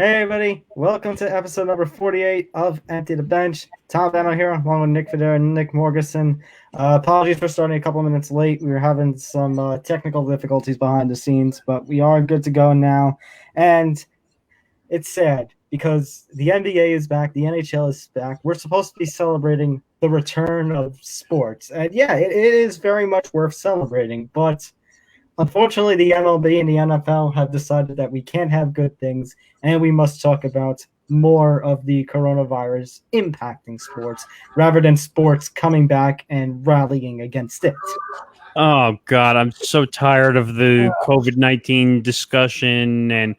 Hey everybody, welcome to episode number 48 of Empty the Bench. Tom Albano here, along with Fodera Nick Morgasen. Apologies for starting a couple minutes late. We were having some technical difficulties behind the scenes, but we are good to go now. And it's sad because the NBA is back, the NHL is back. We're supposed to be celebrating the return of sports. And yeah, it is very much worth celebrating, but unfortunately, the MLB and the NFL have decided that we can't have good things, and we must talk about more of the coronavirus impacting sports rather than sports coming back and rallying against it. Oh God, I'm so tired of the COVID-19 discussion and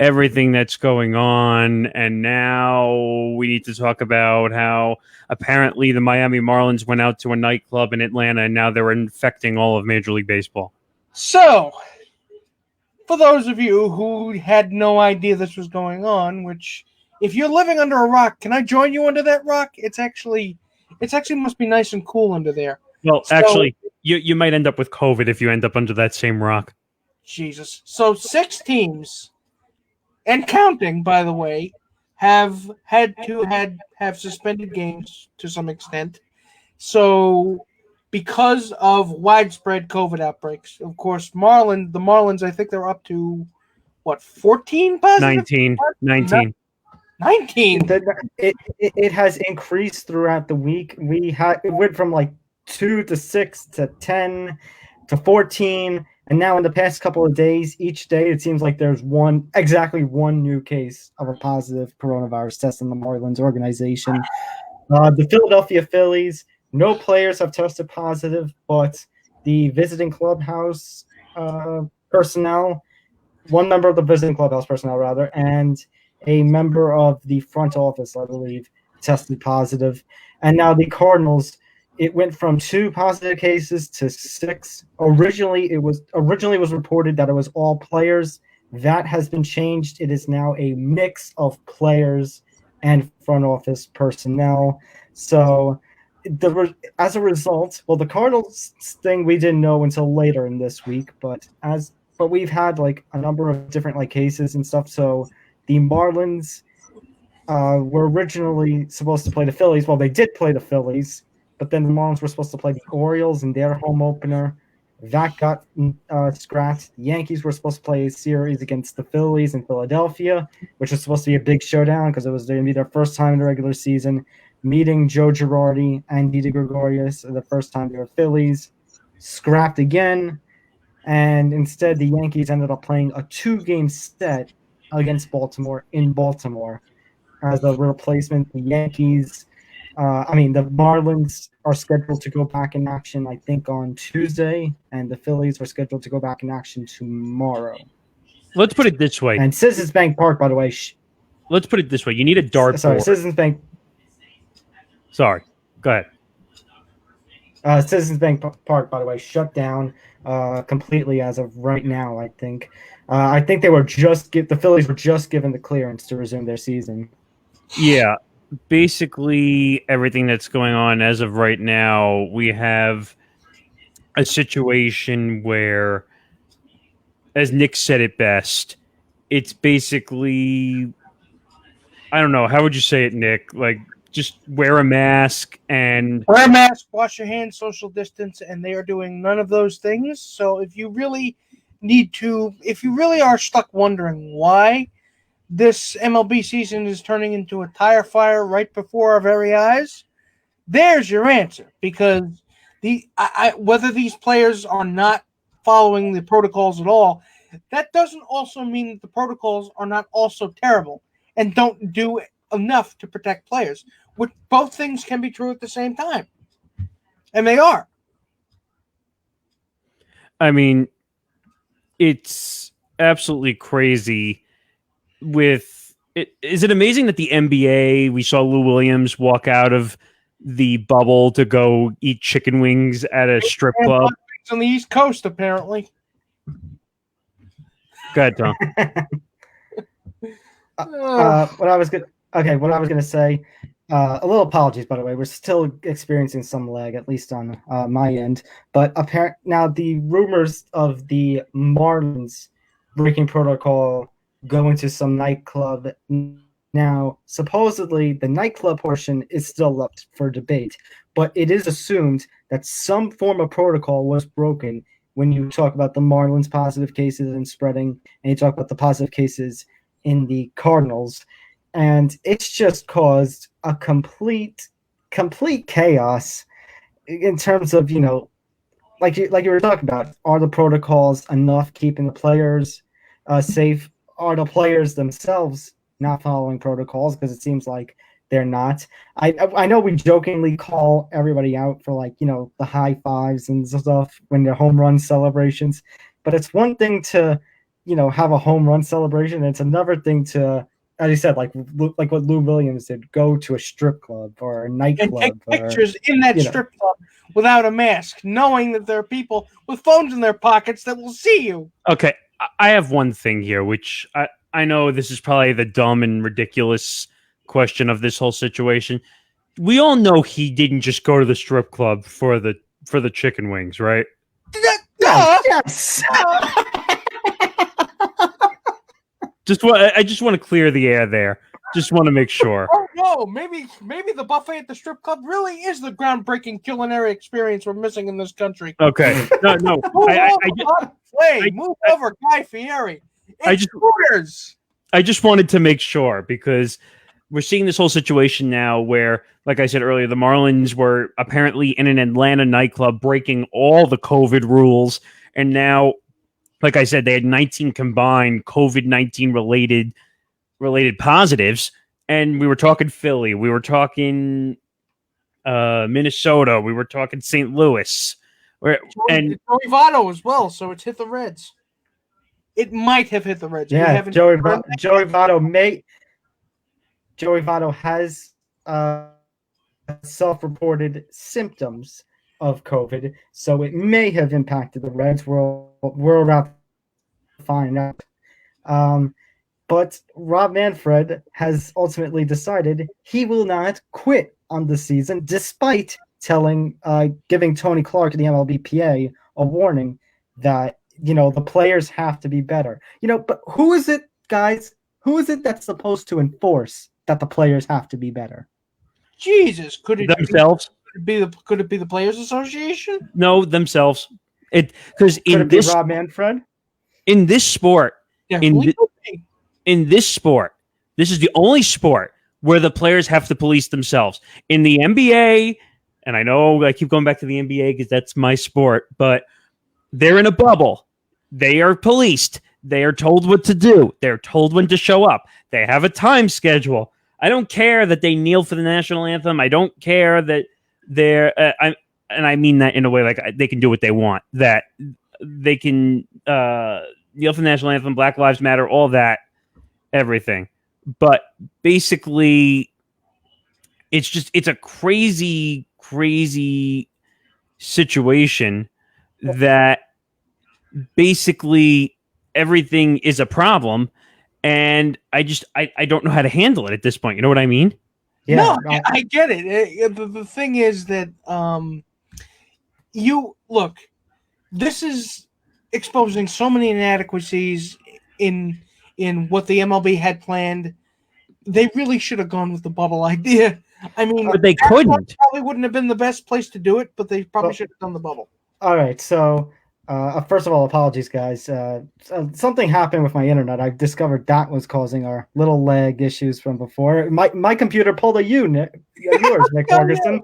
everything that's going on. And now we need to talk about how apparently the Miami Marlins went out to a nightclub in Atlanta and now they're infecting all of Major League Baseball. So, for those of you who had no idea this was going on, which if you're living under a rock, can I join you under that rock? It's actually must be nice and cool under there. Well, actually, you might end up with COVID if you end up under that same rock. Jesus. So 6 teams, and counting, by the way, have had to have suspended games to some extent. So because of widespread COVID outbreaks, of course, the Marlins, I think they're up to, 14 positive? 19. 19. It has increased throughout the week. It went from like 2 to 6 to 10 to 14. And now in the past couple of days, each day, it seems like there's exactly one new case of a positive coronavirus test in the Marlins organization. The Philadelphia Phillies, no players have tested positive, but the visiting clubhouse personnel, one member of the visiting clubhouse personnel, rather, and a member of the front office, I believe, tested positive. And now the Cardinals, it went from 2 positive cases to 6. Originally, it was reported that it was all players. That has been changed. It is now a mix of players and front office personnel. So, as a result, well, the Cardinals thing we didn't know until later in this week, but we've had like a number of different cases and stuff. So the Marlins were originally supposed to play the Phillies. Well, they did play the Phillies, but then the Marlins were supposed to play the Orioles in their home opener. That got scrapped. The Yankees were supposed to play a series against the Phillies in Philadelphia, which was supposed to be a big showdown because it was going to be their first time in the regular season meeting Joe Girardi and Didi Gregorius the first time they were Phillies. Scrapped again, and instead the Yankees ended up playing a 2-game set against Baltimore in Baltimore as a replacement. The Marlins are scheduled to go back in action, I think, on Tuesday, and the Phillies are scheduled to go back in action tomorrow. Let's put it this way. And Citizens Bank Park, by the way. Let's put it this way. You need a dartboard. Sorry, Citizens Bank. Sorry, go ahead. Citizens Bank Park, by the way, shut down completely as of right now, I think. I think the Phillies were just given the clearance to resume their season. Yeah. Basically, everything that's going on as of right now, we have a situation where, as Nick said it best, it's basically, I don't know, how would you say it, Nick? Like, just wear a mask, wash your hands, social distance, and they are doing none of those things. So if you really are stuck wondering why this MLB season is turning into a tire fire right before our very eyes, there's your answer. Because whether these players are not following the protocols at all, that doesn't also mean that the protocols are not also terrible and don't do enough to protect players. Which both things can be true at the same time. And they are. I mean, it's absolutely crazy. Is it amazing that the NBA, we saw Lou Williams walk out of the bubble to go eat chicken wings at a strip club? On the East Coast, apparently. Go ahead, Tom. What I was going to say, a little apologies, by the way. We're still experiencing some lag, at least on my end. But now the rumors of the Marlins breaking protocol going to some nightclub. Now, supposedly, the nightclub portion is still up for debate, but it is assumed that some form of protocol was broken when you talk about the Marlins positive cases and spreading, and you talk about the positive cases in the Cardinals. And it's just caused a complete chaos in terms of, like you were talking about, are the protocols enough keeping the players safe? Are the players themselves not following protocols? Because it seems like they're not. I know we jokingly call everybody out for the high fives and stuff when they're home run celebrations, but it's one thing to have a home run celebration, and it's another thing to, as you said, like what Lou Williams did, go to a strip club or a nightclub and take pictures in that strip club without a mask, knowing that there are people with phones in their pockets that will see you. Okay, I have one thing here, which I know this is probably the dumb and ridiculous question of this whole situation. We all know he didn't just go to the strip club for the chicken wings, right? Yes. I just want to clear the air there. Just want to make sure. Oh no, maybe the buffet at the strip club really is the groundbreaking culinary experience we're missing in this country. Okay, no. Move over, Guy Fieri. I just wanted to make sure, because we're seeing this whole situation now where, like I said earlier, the Marlins were apparently in an Atlanta nightclub breaking all the COVID rules. And now, like I said, they had 19 combined COVID-19 related positives. And we were talking Philly. We were talking Minnesota. We were talking St. Louis. And Joey Votto as well, so it's hit the Reds. It might have hit the Reds. Yeah, Joey Votto has self-reported symptoms of COVID, so it may have impacted the Reds. We're about to find out. But Rob Manfred has ultimately decided he will not quit on the season, despite giving Tony Clark and the MLBPA a warning that the players have to be better. But who is it, guys? Who is it that's supposed to enforce that the players have to be better? Jesus, could it themselves? Could it be the Players Association? No, themselves. Because Rob Manfred? In this sport, in this sport, this is the only sport where the players have to police themselves. In the NBA, and I know I keep going back to the NBA because that's my sport, but they're in a bubble. They are policed. They are told what to do. They're told when to show up. They have a time schedule. I don't care that they kneel for the national anthem. I don't care that and I mean that in a way like they can do what they want. That they can kneel for the national anthem, Black Lives Matter, all that, everything. But basically, it's a crazy situation that basically everything is a problem, and I don't know how to handle it at this point. You know what I mean? Yeah, no, I get it. The thing is that this is exposing so many inadequacies in what the MLB had planned. They really should have gone with the bubble idea. I mean, but they couldn't. Probably wouldn't have been the best place to do it, but they probably should have done the bubble. All right, so first of all, apologies, guys. Something happened with my internet. I've discovered that was causing our little lag issues from before. My computer pulled a yours, Nick Morgasen.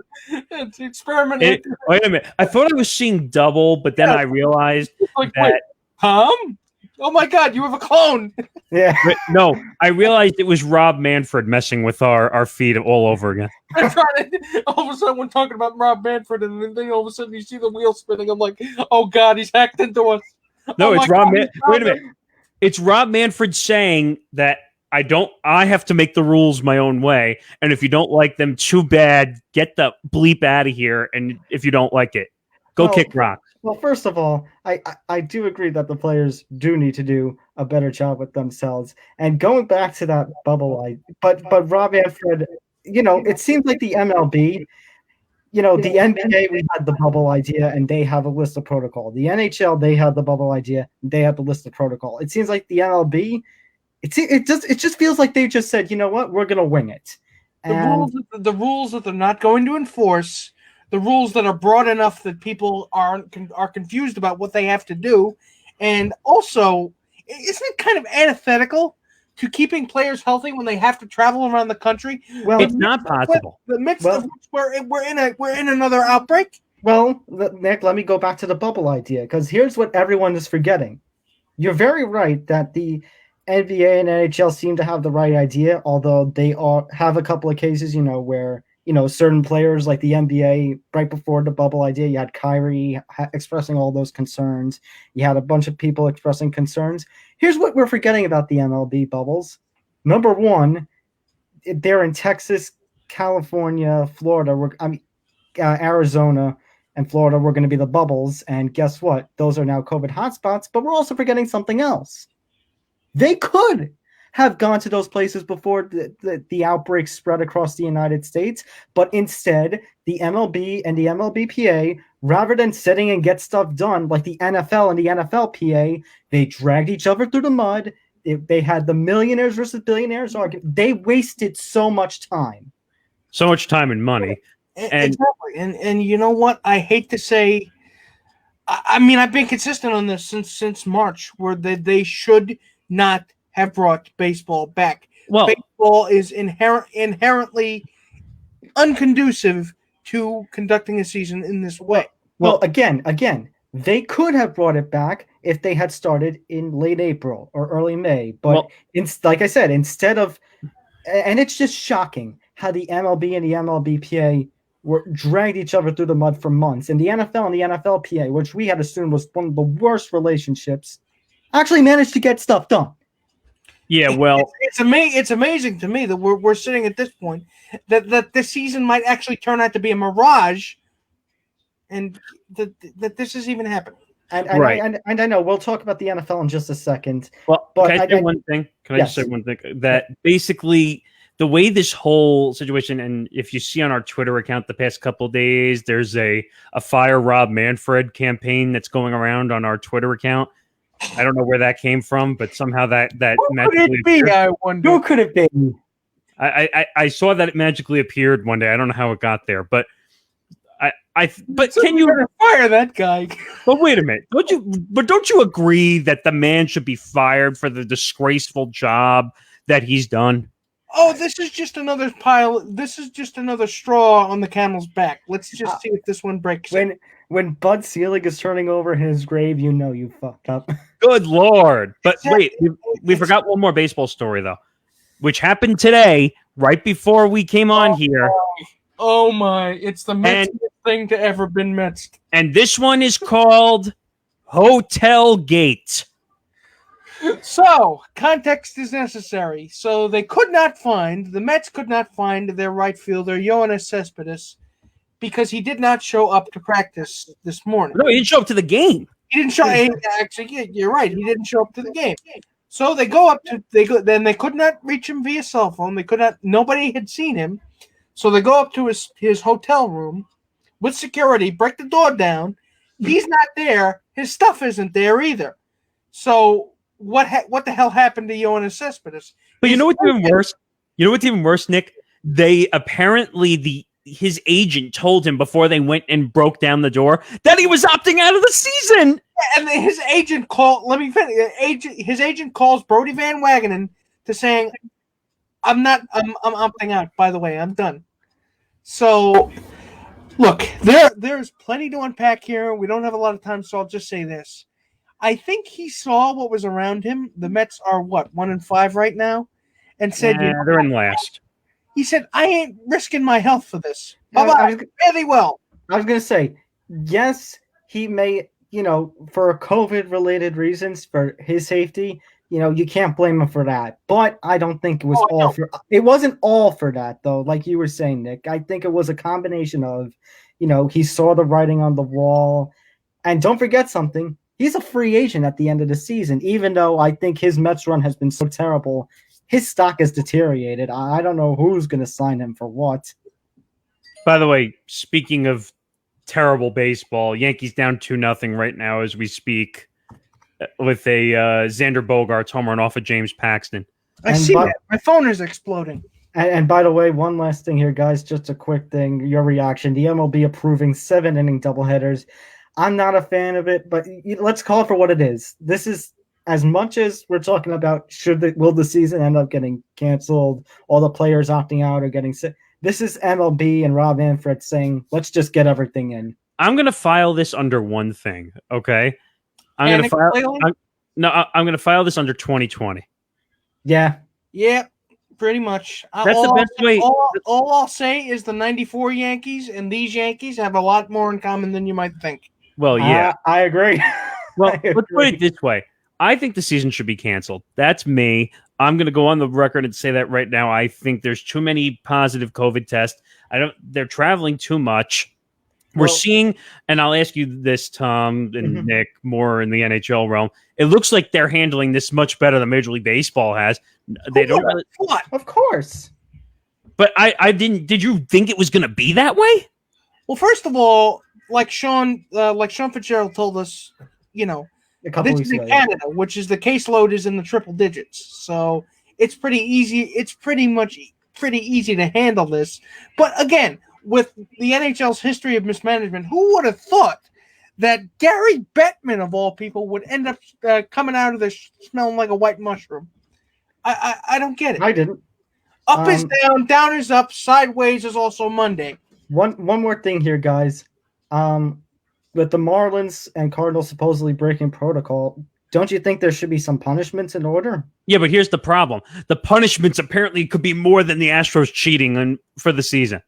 It's experimenting. Wait a minute. I thought I was seeing double, but then I realized that. Wait, Tom? Oh my God, you have a clone. Yeah. No, I realized it was Rob Manfred messing with our feed all over again. That's right. All of a sudden, we're talking about Rob Manfred, and then all of a sudden you see the wheel spinning. I'm like, oh God, he's hacked into us. No, it's Rob. Wait a minute. It's Rob Manfred saying that I have to make the rules my own way, and if you don't like them, too bad. Get the bleep out of here. And if you don't like it, go kick rocks. Well, first of all, I do agree that the players do need to do a better job with themselves. And going back to that bubble, but Rob Manfred, it seems like the MLB, the NBA, we had the bubble idea, and they have a list of protocol. The NHL, they had the bubble idea, and they have the list of protocol. It seems like the MLB It just feels like they just said, you know what, we're gonna wing it. The rules that they're not going to enforce, the rules that are broad enough that people are confused about what they have to do, and also, isn't it kind of antithetical to keeping players healthy when they have to travel around the country? Well, it's not possible. The midst of which we're in another outbreak. Well, Nick, let me go back to the bubble idea, because here's what everyone is forgetting. You're very right that the NBA and NHL seem to have the right idea, although they have a couple of cases, where, certain players like the NBA, right before the bubble idea, you had Kyrie expressing all those concerns. You had a bunch of people expressing concerns. Here's what we're forgetting about the MLB bubbles. Number one, they're in Texas, California, Florida. Arizona and Florida were going to be the bubbles, and guess what? Those are now COVID hotspots, but we're also forgetting something else. They could have gone to those places before the outbreak spread across the United States, but instead, the MLB and the MLBPA, rather than sitting and get stuff done like the NFL and the NFLPA, they dragged each other through the mud. They had the millionaires versus billionaires argument. They wasted so much time. So much time and money. Exactly. And you know what? I hate to say, I mean, I've been consistent on this since March, where they should not have brought baseball back. Well, baseball is inherently unconducive to conducting a season in this way. Well, again, they could have brought it back if they had started in late April or early May. But like I said, instead of, and it's just shocking how the MLB and the MLBPA dragged each other through the mud for months. And the NFL and the NFLPA, which we had assumed was one of the worst relationships, actually managed to get stuff done. Yeah, well, it's amazing to me that we're sitting at this point that this season might actually turn out to be a mirage, and that this is even happening. And I know we'll talk about the NFL in just a second. Well, but can I say one thing? Can I just say one thing? That basically the way this whole situation, and if you see on our Twitter account the past couple of days, there's a Fire Rob Manfred campaign that's going around on our Twitter account. I don't know where that came from, but somehow that magically appeared. I wonder. Who could it be? I saw that it magically appeared one day. I don't know how it got there, but can you fire that guy? But wait a minute, don't you agree that the man should be fired for the disgraceful job that he's done? Oh, this is just another pile. This is just another straw on the camel's back. Let's just see if this one breaks. When Bud Selig is turning over his grave, you fucked up. Good Lord. But wait, we forgot one more baseball story, though, which happened today, right before we came on here. Oh, my. It's the Mets thing to ever been Mets. And this one is called Hotel Gate. So, context is necessary. So, the Mets could not find their right fielder, Yoenis Cespedes, because he did not show up to practice this morning. No, he didn't show up to the game. He didn't show. Actually, you're right. He didn't show up to the game. So then they could not reach him via cell phone. They could not. Nobody had seen him. So they go up to his hotel room with security, break the door down. He's not there. His stuff isn't there either. So what the hell happened to Yoenis Cespedes? But you know what's even worse? You know what's even worse, Nick? They apparently his agent told him before they went and broke down the door that he was opting out of the season. And his agent called. Let me finish. His agent calls Brody Van Wagenen to saying, I'm opting out. By the way, I'm done. So, look, there's plenty to unpack here. We don't have a lot of time, so I'll just say this. I think he saw what was around him. The Mets are 1-5 right now, and said, they're in last. He said, I ain't risking my health for this. Very well. I was going to say, yes, he may, for COVID-related reasons, for his safety, you can't blame him for that. But I don't think it was it wasn't all for that, though, like you were saying, Nick. I think it was a combination of, he saw the writing on the wall. And don't forget something. He's a free agent at the end of the season, even though I think his Mets run has been so terrible. His stock has deteriorated. I don't know who's going to sign him for what. By the way, speaking of terrible baseball, Yankees down 2-0 right now as we speak with a Xander Bogaerts home run off of James Paxton. I see that. My phone is exploding. And by the way, one last thing here, guys, just a quick thing, your reaction. The MLB approving 7-inning doubleheaders. I'm not a fan of it, but let's call it for what it is. This is, as much as we're talking about will the season end up getting canceled, all the players opting out or getting sick. This is MLB and Rob Manfred saying, let's just get everything in. I'm going to file this under one thing, okay? I'm going to file this under 2020. Yeah. Yeah, pretty much. That's the best way. All I'll say is the 94 Yankees and these Yankees have a lot more in common than you might think. Well, yeah. I agree. Well, let's put it this way. I think the season should be canceled. That's me. I'm going to go on the record and say that right now. I think there's too many positive COVID tests. They're traveling too much. We're seeing, and I'll ask you this, Tom and Nick, more in the NHL realm. It looks like they're handling this much better than Major League Baseball has. They don't really, what? Of course. But I didn't. Did you think it was going to be that way? Well, first of all, like Sean Fitzgerald told us, this is in Canada, which is the caseload is in the triple digits. So it's pretty easy. It's pretty easy to handle this. But again, with the NHL's history of mismanagement, who would have thought that Gary Bettman, of all people, would end up coming out of this smelling like a white mushroom? I don't get it. I didn't. Up is down, down is up, sideways is also Monday. One more thing here, guys. With the Marlins and Cardinals supposedly breaking protocol, don't you think there should be some punishments in order? Yeah, but here's the problem. The punishments apparently could be more than the Astros cheating for the season.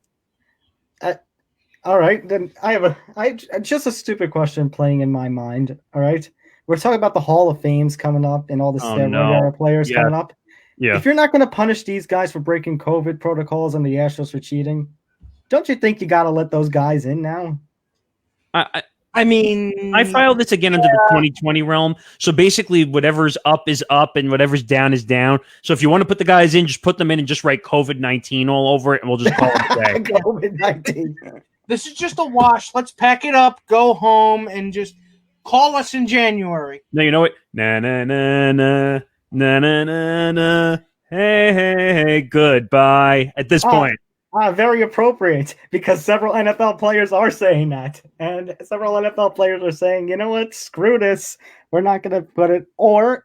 All right, then I have just a stupid question playing in my mind. All right, we're talking about the Hall of Fames coming up and all the steroid players coming up. Yeah. If you're not going to punish these guys for breaking COVID protocols and the Astros for cheating, don't you think you got to let those guys in now? I mean, I filed this again under the 2020 realm. So basically, whatever's up is up and whatever's down is down. So if you want to put the guys in, just put them in and just write COVID-19 all over it, and we'll just call it a day. COVID-19. This is just a wash. Let's pack it up, go home, and just call us in January. No, you know what? Na na na na na na na na. Hey, goodbye. At this point. Very appropriate, because several NFL players are saying that. And several NFL players are saying, you know what, screw this. We're not going to put it. Or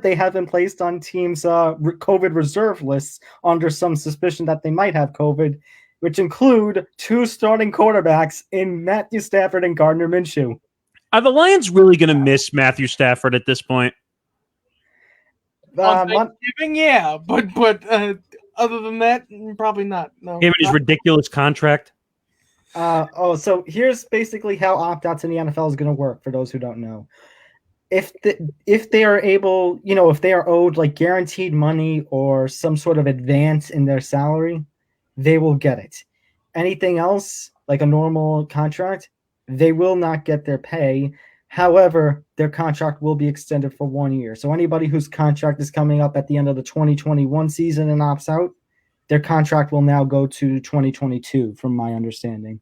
they have been placed on teams' COVID reserve lists under some suspicion that they might have COVID, which include 2 starting quarterbacks in Matthew Stafford and Gardner Minshew. Are the Lions really going to miss Matthew Stafford at this point? Thanksgiving, yeah, but other than that, probably not. No. Him and his ridiculous contract. So here's basically how opt-outs in the NFL is going to work. For those who don't know, if they are able, if they are owed like guaranteed money or some sort of advance in their salary, they will get it. Anything else, like a normal contract, they will not get their pay. However, their contract will be extended for 1 year. So anybody whose contract is coming up at the end of the 2021 season and opts out, their contract will now go to 2022, from my understanding.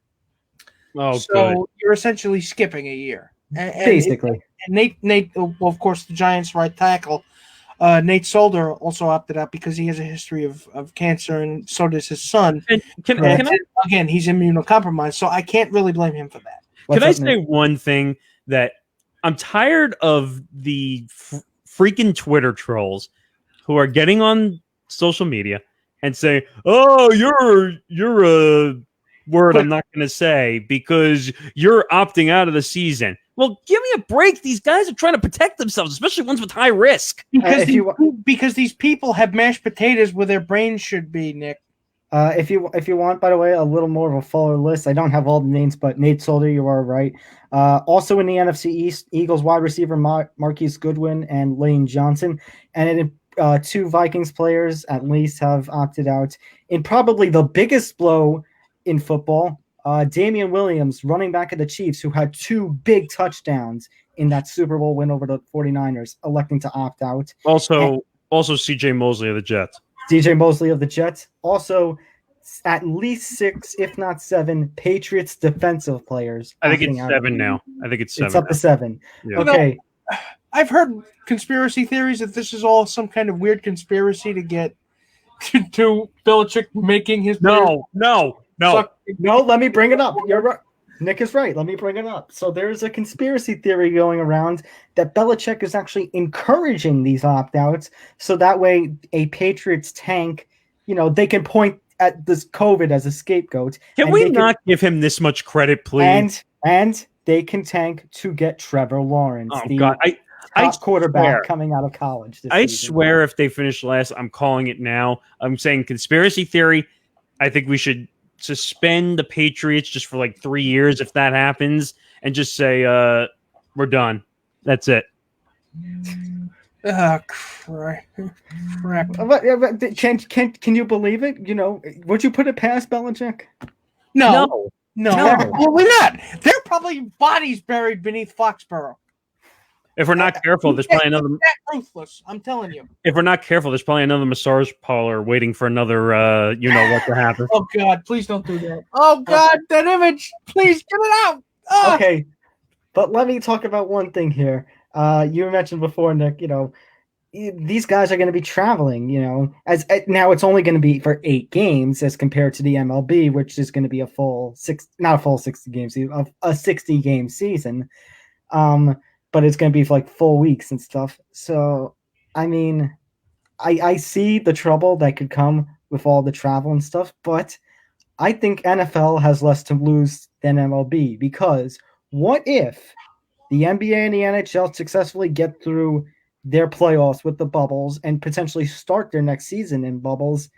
Oh, so good. You're essentially skipping a year. Basically. And Nate, well, of course, the Giants' right tackle, Nate Solder, also opted out because he has a history of cancer, and so does his son. Again, he's immunocompromised, so I can't really blame him for that. Can I say one thing that I'm tired of the freaking Twitter trolls who are getting on social media and say, "Oh, you're a word I'm not going to say because you're opting out of the season." Well, give me a break. These guys are trying to protect themselves, especially ones with high risk. Because these people have mashed potatoes where their brains should be, Nick. If you want, by the way, a little more of a fuller list, I don't have all the names, but Nate Solder, you are right. Also in the NFC East, Eagles wide receiver Marquise Goodwin and Lane Johnson, and 2 Vikings players at least have opted out. In probably the biggest blow in football, Damian Williams, running back of the Chiefs, who had 2 big touchdowns in that Super Bowl win over the 49ers, electing to opt out. Also C.J. Mosley of the Jets. DJ Mosley of the Jets. Also, at least 6, if not 7, Patriots defensive players. I think it's 7 now. I think it's 7. It's up to 7. Yeah. Okay. I've heard conspiracy theories that this is all some kind of weird conspiracy to get to Belichick making his No. suck. No, let me bring it up. You're right. Nick is right. Let me bring it up. So there's a conspiracy theory going around that Belichick is actually encouraging these opt-outs, so that way a Patriots tank, they can point at this COVID as a scapegoat. Can we not give him this much credit, please? And they can tank to get Trevor Lawrence, Oh the God, top quarterback swear. coming out of college. I season. swear, if they finish last, I'm calling it now. I'm saying conspiracy theory. I think we should suspend the Patriots just for like 3 years if that happens, and just say we're done. That's it. Crap. But can you believe it? Would you put it past Belichick? No. Probably not. There are probably bodies buried beneath Foxborough. If we're not careful, there's probably another. Ruthless, I'm telling you. If we're not careful, there's probably another massage parlor waiting for another. What to happen. Oh God, please don't do that. Oh God, that image! Please get it out. Oh. Okay, but let me talk about one thing here. You mentioned before, Nick. These guys are going to be traveling. As now it's only going to be for 8 games as compared to the MLB, which is going to be a full not a full 60 games, a 60-game season. But it's going to be for like full weeks and stuff. So, I mean, I see the trouble that could come with all the travel and stuff, but I think NFL has less to lose than MLB, because what if the NBA and the NHL successfully get through their playoffs with the bubbles and potentially start their next season in bubbles,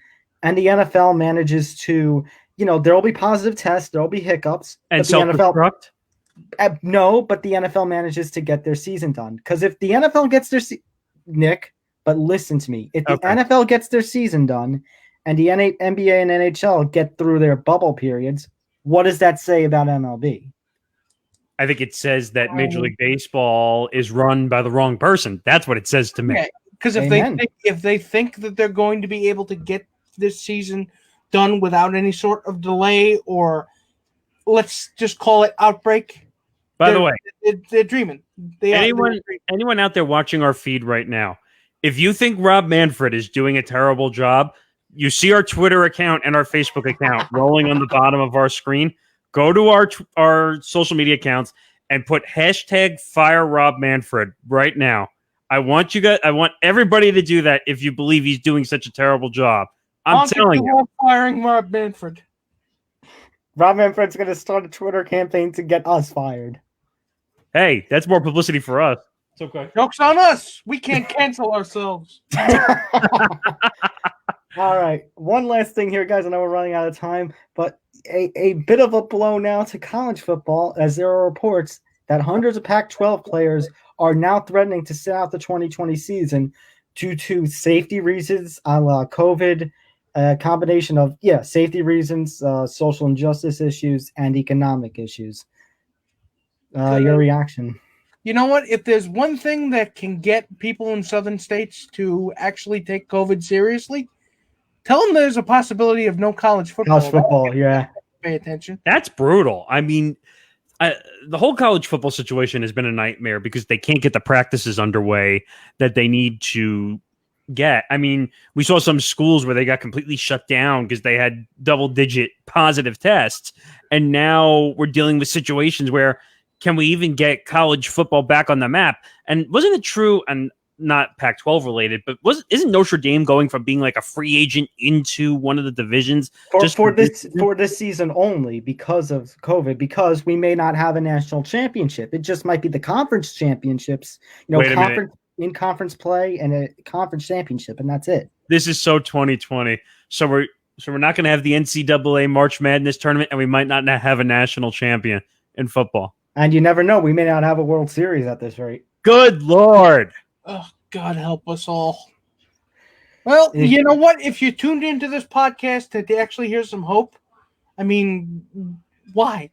and the NFL manages to, there will be positive tests, there will be hiccups, and self-destruct? No, but the NFL manages to get their season done. Because if the NFL gets their Nick, but listen to me. If the NFL gets their season done and the NBA and NHL get through their bubble periods, what does that say about MLB? I think it says that Major League Baseball is run by the wrong person. That's what it says to me. Because if they think that they're going to be able to get this season done without any sort of delay, or let's just call it outbreak. By the way, they're dreaming. Anyone out there watching our feed right now, if you think Rob Manfred is doing a terrible job, you see our Twitter account and our Facebook account rolling on the bottom of our screen. Go to our social media accounts and put #FireRobManfred right now. I want everybody to do that if you believe he's doing such a terrible job. I'm telling you. Firing Rob Manfred. Rob Manfred's going to start a Twitter campaign to get us fired. Hey, that's more publicity for us. It's okay. Joke's on us. We can't cancel ourselves. All right. One last thing here, guys. I know we're running out of time, but a bit of a blow now to college football, as there are reports that hundreds of Pac-12 players are now threatening to sit out the 2020 season due to safety reasons, a la COVID, a combination of, safety reasons, social injustice issues, and economic issues. Your reaction? You know what? If there's one thing that can get people in southern states to actually take COVID seriously, tell them there's a possibility of no college football. College football, yeah. Pay attention. That's brutal. I mean, the whole college football situation has been a nightmare because they can't get the practices underway that they need to get. I mean, we saw some schools where they got completely shut down because they had double-digit positive tests, and now we're dealing with situations where can we even get college football back on the map? And wasn't it true, and not Pac-12 related, but isn't Notre Dame going from being like a free agent into one of the divisions for this season only because of COVID? Because we may not have a national championship. It just might be the conference championships. Conference play and a conference championship, and that's it. This is so 2020. So we're not going to have the NCAA March Madness tournament, and we might not have a national champion in football. And you never know. We may not have a World Series at this rate. Good Lord. Oh, God help us all. Well, you know what? If you tuned into this podcast to actually hear some hope, I mean, why?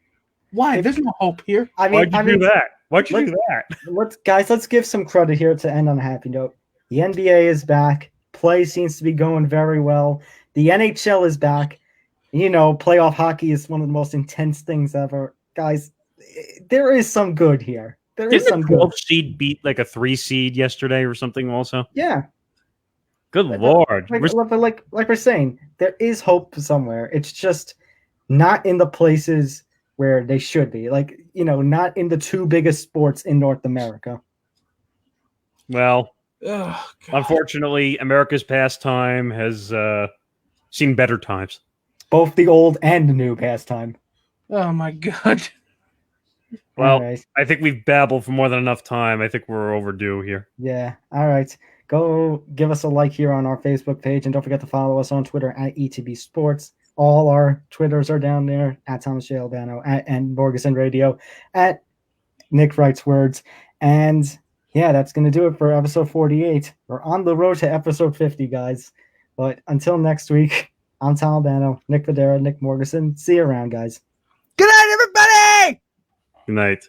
There's no hope here. Why'd you do that? Why'd you do that? Let's give some credit here to end on a happy note. The NBA is back. Play seems to be going very well. The NHL is back. Playoff hockey is one of the most intense things ever. Guys, there is some good here. there is Didn't some the good. 12 seed beat like a 3 seed yesterday or something also? Yeah. Good Lord. Like we're saying, there is hope somewhere. It's just not in the places where they should be. Like, not in the two biggest sports in North America. Well, God. unfortunately, America's pastime has seen better times. Both the old and the new pastime. Oh my God. Well, All right. I think we've babbled for more than enough time. I think we're overdue here. Yeah. All right. Go give us a like here on our Facebook page, and don't forget to follow us on Twitter at ETB Sports. All our Twitters are down there at Thomas J. Albano, and Morgasen Radio, at Nick Writes Words. And yeah, that's going to do it for episode 48. We're on the road to episode 50, guys. But until next week, I'm Tom Albano, Nick Fodera, Nick Morgasen. See you around, guys. Good night, everybody. Good night.